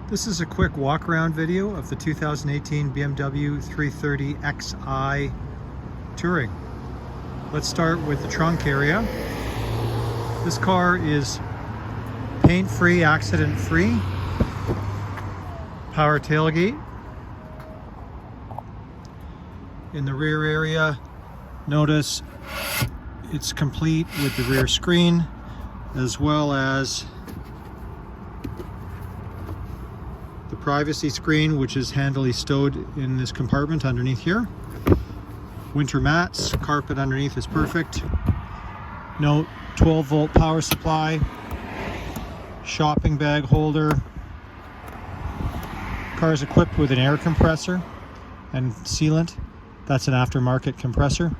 This is a quick walk around video of the 2018 BMW 330xi Touring. Let's start with the trunk area. This car is paint-free, accident-free. Power tailgate. In the rear area, notice it's complete with the rear screen as well as the privacy screen, which is handily stowed in this compartment underneath here. Winter mats, carpet underneath is perfect. Note 12-volt power supply, shopping bag holder. Car is equipped with an air compressor and sealant. That's an aftermarket compressor.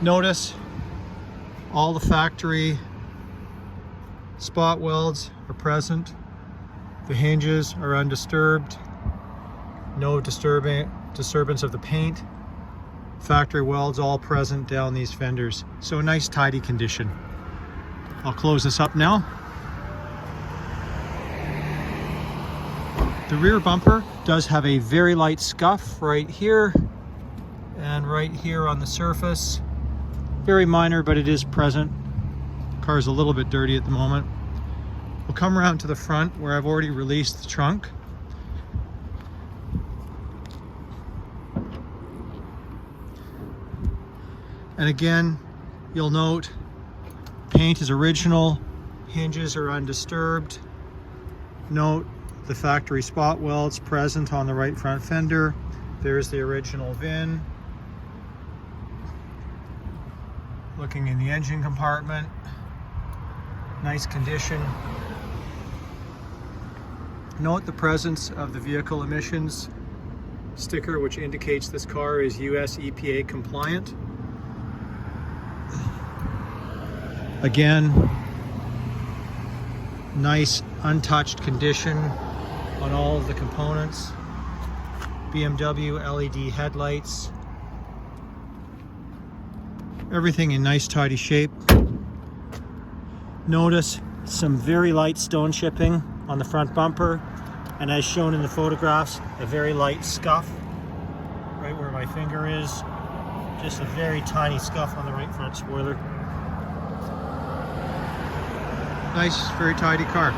Notice all the factory spot welds are present. The hinges are undisturbed. No disturbance of the paint. Factory welds all present down these fenders. So a nice tidy condition. I'll close this up now. The rear bumper does have a very light scuff right here and right here on the surface. Very minor, but it is present. Car's a little bit dirty at the moment. We'll come around to the front where I've already released the trunk. And again, you'll note paint is original, hinges are undisturbed. Note the factory spot welds present on the right front fender. There's the original VIN. Looking in the engine compartment. Nice condition. Note the presence of the vehicle emissions sticker, which indicates this car is US EPA compliant. Again, nice untouched condition on all of the components. BMW LED headlights. Everything in nice tidy shape. Notice some very light stone chipping on the front bumper, and as shown in the photographs, a very light scuff right where my finger is. Just a very tiny scuff on the right front spoiler. Nice, very tidy car.